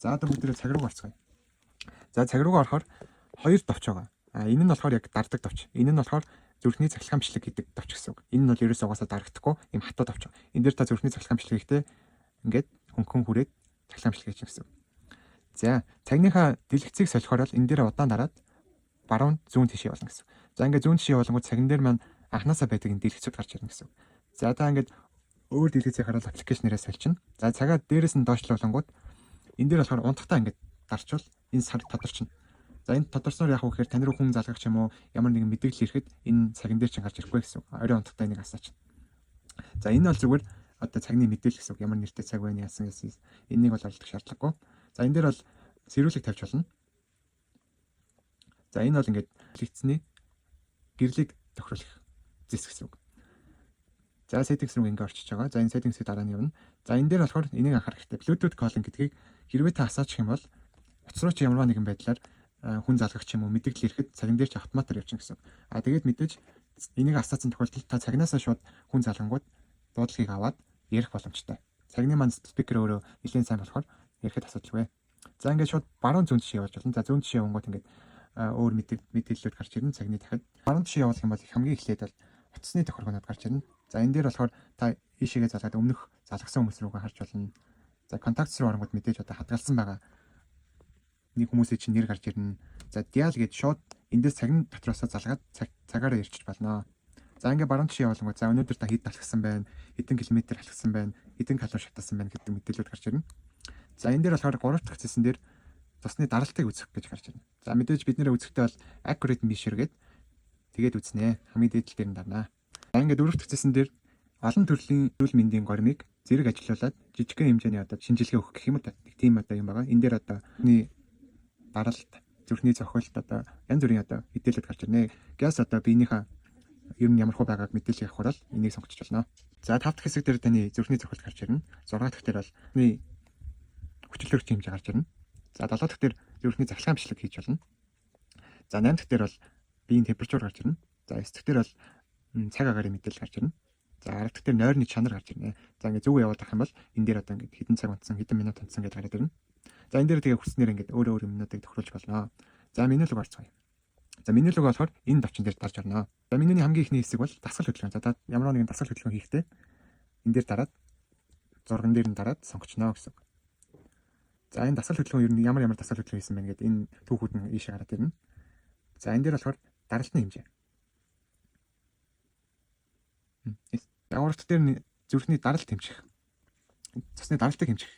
За одоо бүгдээ цаг руу орцгоё. За цаг руу орохоор хоёр товч байгаа. Энэ нь болохоор яг дардаг товч. Энэ нь болохоор зүрхний цахилгаан бичлэг гэдэг товч гэсэн үг. Энэ нь бол ерөөсөө угаасаа дарагдахгүй юм хатуу товч. Энэ дээр та зүрхний цахилгаан бичлэг хийхдээ ингээд хөнгөн хүрээд цахилгаан бичлэг хийчих гэсэн үг. За цагныхаа дэлгэцийг солихоор л энэ дээр удаан дараад баруун зүүн тишээ болно гэсэн. За ингээд зүүн тишээ болонгууд цаган дээр маань анханасаа байдаг энэ дэлгэцүүд гарч ирнэ гэсэн. За та ингээд өөр дэлгэцийг хараад аппликейшнээрээ сольчихно. За цагаа дээрээс нь доошлуулангууд энэ дээр болохоор унтахтаа ингээд дарчвал энэ сар тодорчно. За энэ тодорсноор яг үхээр тань руу хүн залгах ч юм уу ямар нэгэн мэдээлэл ирэхэд энэ цаган дээр чинь гарч ирэхгүй гэсэн. Орой унтахтаа энийг асаач. За энэ бол зүгээр одоо цагны мэдээлэл гэсэн үг. Ямар нэртэй цаг байна яасан гэсэн. Энийг бол олдох шаардлагагүй. За энэ дээр бол сэрүүлэг тавьж болно. За энэ бол ингээд лэгцний гэрлийг тохируулах зэс гэсэн үг. За settings руу ингээд орчиж байгаа. За энэ settings-ийг дараа нь явна. За энэ дээр болохоор энийг анхаарах хэрэгтэй. Bluetooth calling гэдгийг хэрвээ та асаачих юм бол утас руу ч ямар нэгэн байдлаар хүн залгах ч юм уу мэдээлэл ирэхэд цаган дээр ч автоматар явчихна гэсэн. Тэгээд мэдээж энийг асаацсан тохиолдолд та цагнаасаа шууд хүн залгангууд дуудлагыг аваад ярих боломжтой. Цагны маань спикер өөрөө нэлээд сайн болохоор ярихэд асуудалгүй. За ингээд шууд баруун зүүн тишээ явуулж болно. За зүүн тишээ явангууд ингээд өөр мэдээллүүд гарч ирнэ цагны дахиад. Баруун тишээ явуулах юм бол хамгийн эхлээд бол утасны тохиргоонууд гарч ирнэ. За энэ дээр болохоор та ийшээгээ залгаад өмнөх залгасан хүмүүс рүүгээ харж болно. За контакт руу орнгууд мэдээж одоо хадгалсан байгаа нэг хүмүүсийн чинь нэр гарч ирнэ. За dial гэж шууд эндээс цагны дотроос залгаад цагаараа ирчих болно. За ингээд баруун тишээ явуулангууд за өнөөдөр та хэд алхсан байна, хэдэн километр алхсан байна, хэдэн калори шатасан байна гэдэг мэдээлэлүүд гарч ирнэ. За энэ дээр болохоор 3 дахь хэссэн дээр цусны даралтыг үзэх гэж гарч ирнэ. За мэдээж бид нэр үзэхдээ бол accurate measure гэдэг тэгээд үзнэ. Хамгийн дээд дээр нь дарнаа. За ингээд 4 дахь хэссэн дээр олон төрлийн эрүүл мэндийн гормыг зэрэг ажиллуулад жижигхэн хэмжээний одоо шинжилгээ өгөх гэх юм уу та. Нэг тийм одоо юм байгаа. Энэ дээр одоо даралт, зүрхний цохилт одоо янз бүрийн одоо мэдээлэлд гарч ирнэ. Газ одоо биенийхээ ер нь ямар хөө байгааг мэдээлэл явахаар л энийг сонгочих болно. За 5 дахь хэсэг дээр таны зүрхний цохилт гарч ирнэ. 6 дахь дээр бол хүчлэгч хэмжээ гарч ирнэ. За 7 дахь дээр зүрхний цахилгаан бичлэг хийж болно. За 8 дахь дээр бол биеийн температур гарч ирнэ. За 9 дахь дээр бол цаг агаарын мэдээлэл гарч ирнэ. За 10 дахь дээр нойрны чанар гарч ирнэ. За ингээд зүг яваад авах юм бол энэ дээр одоо ингээд хэдэн цаг унтсан, хэдэн минут унтсан гэдээ гараад ирнэ. За энэ дээр тэгээ хүснээр ингээд өөр юмнуудыг тохируулж болно. За меню руу орцгоё. За меню руу болохоор энэ давчин дээр дарж орно. За менюний хамгийн ихний хэсэг бол дасгал хөдөлгөөн. За та ямар нэгэн дасгал хөдөлгөөн хийхдээ энэ дээр дараад зурган дээр нь дараад сонгочно гэсэн. За энэ дасгал хөдөлгөөн ер нь ямар дасгал хөдөлгөөн хийсэн бэ гэдэг энэ түүхүүд нь ийшээ гараад ирнэ. За энэ дээр болохоор даралтны хэмжээ. Дагаварт дээр зүрхний даралт хэмжих. Цусны даралтыг хэмжих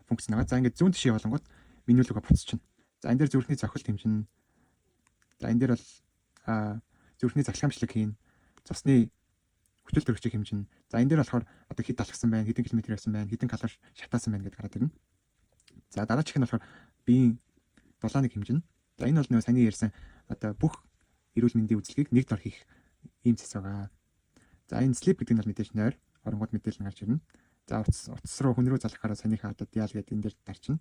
функц байгаа. За ингээд зүүн тишээ явуулангууд меню руугаа буцчихно. За энэ дээр зүрхний цохилт хэмжинэ. За энэ дээр бол зүрхний цахилгаан бичлэг хийн. Цусны хүчил төрөгчийг хэмжинэ. За энэ дээр болохоор одоо хэд алхсан байна, хэдэн километр явсан байна, хэдэн калори шатаасан байна гэдээ гараад ирнэ. За дараачих нь болохоор биеийн дулааныг хэмжинэ. За энэ бол нөгөө саний ярьсан одоо бүх эрүүл мэндийн үзлэгийг нэг дор хийх ийм зэс байгаа. За энэ sleep гэдэг нь бол мэдээж нойр, оронгууд мэдээлэл гарч ирнэ. За утас руу хүн рүү залгахаараа санийхаа одоо dial гэдэг энэ дээр дарчна.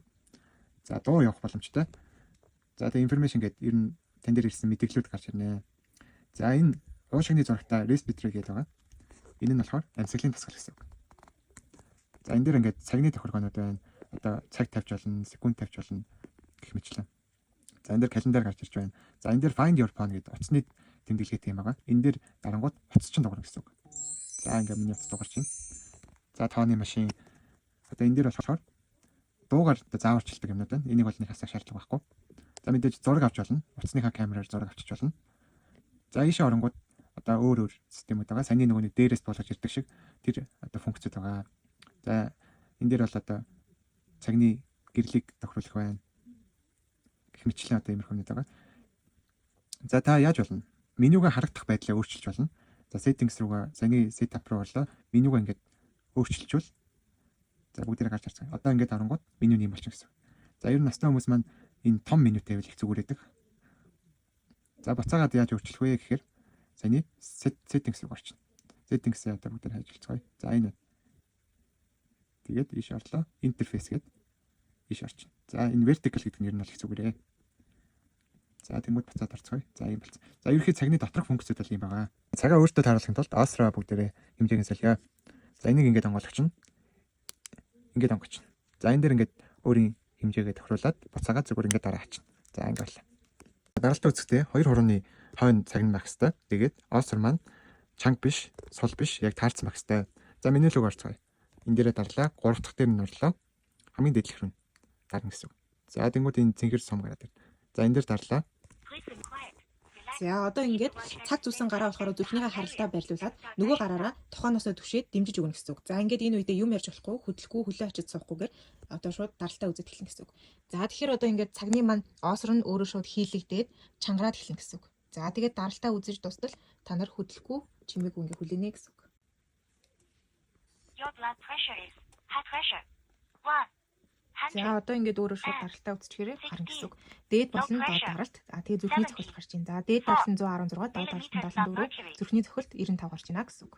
За дуу явах боломжтой. За тэгээ information гэдэг ер нь тань дээр ирсэн мэдээллүүд гарч ирнэ. За энэ уушигны зурагтай respiratory гэдэг байгаа. Энэ нь болохоор амьсгалын дасгал гэсэн үг. За энэ дээр ингээд цагны тохиргоонууд байна. Одоо цаг тавьж болно, секунд тавьж болно гэх мэтлээ. За энэ дээр календар гарч ирж байна. За энэ дээр find your phone гэдэг утасны тэмдэглэгээ тийм байгаа. Энэ дээр дарангууд утас чинь дуурна гэсэн үг. За ингээд миний утас дуурч байна. За тооны машин одоо энэ дээр болохоор дуугаар зааварчилдаг юмнууд байна. Энийг бол нэг хасах шаардлага байхгүй. За мэдээж зураг авч болно. Утасныхаа камераар зураг авчиж болно. За ийшээ оронгууд одоо өөр системүүд байгаа. Саний нөгөө дээрээс болгож ирдэг шиг тэр одоо функцүүд байгаа. За энэ дээр бол одоо цагны гэрлийг тохируулах байна. Гэх мэтлэн одоо иймэрхүү юмнууд байгаа. За та яаж болно? Менюга харагдах байдлаа өөрчилж болно. За settings руугаа саний setup руу орлоо. Менюга ингээд өөрчилжүүл. За бүгдээрээ гарч ирсэн. Одоо ингээд оронгууд меню нэм болчихсон гэсэн. За ер нь настай хүмүүс маань энэ том менютэй байвал их зүгээр байдаг. За буцаагаад яаж өөрчлөх вэ гэхээр саний settings руу орчихно. Settings-ийг одоо бүгдээр хайжилцгаая. За энэ. Тэгээд ийш орлоо. Interface гэдэг ийш орчихно. За энэ vertical гэдэг нь ер нь бол их зүгээрээ. За тэгмүүд буцаад орцгоё. За ийм болсон. За ерөнхий цагны доторх функцүүд бол ийм байгаа. Цагаа өөртөө тааруулахын тулд Astra бүгдээрээ хэмжээг нь солио. За энийг ингээд онгойлгочихно. Ингээд онгочихно. За энэ дээр ингээд өөрийн хэмжээгээ тохируулаад буцаагаа зүгээр ингээд дараа ачна. За ингэ байна. Дараалтаа үзэхдээ хоёр хурууны хойно цагнан байх хэвээр. Тэгээд осор маань чанга биш, сул биш, яг таарсан байх хэвээр. За миний лүг орцгоё. Энэ дээрээ дарлаа 3 дахь дээр нь орлоо. Хамгийн дээдлэх рүү дарна гэсэн үг. За тэнгууд энэ цэнхэр сум гараад байна. За энэ дээр дарлаа. За одоо ингээд цаг зүсэн гараа болохоор зүрхнийхээ харалтаа байрлуулад нөгөө гараараа тохооноосоо түшээд дэмжиж өгнө гэсэн үг. За ингээд энэ үедээ юм ярьж болохгүй, хөдөлгөө хөлөө очиж суухгүйгээр одоо шууд даралтаа үзэж эхэлнэ гэсэн үг. За тэгэхээр одоо ингээд цагны маань оосор нь өөрөө шууд хийлэгдээд чангараад эхэлнэ гэсэн үг. За тэгээд даралтаа үзэж дуустал та нар хөдөлгөө чимээгүй ингээд хүлээнэ гэсэн үг. Your blood pressure is high pressure. 100. За одоо ингээд өөрөө шууд даралтаа үзчихээрээ харна гэсэн үг. Дээд болон доод даралт. За тэгээ зүрхний цохилт гарч ийн. За дээд даралт нь 116, доод даралт нь 74, зүрхний цохилт 95 гарч ийна гэсэн үг.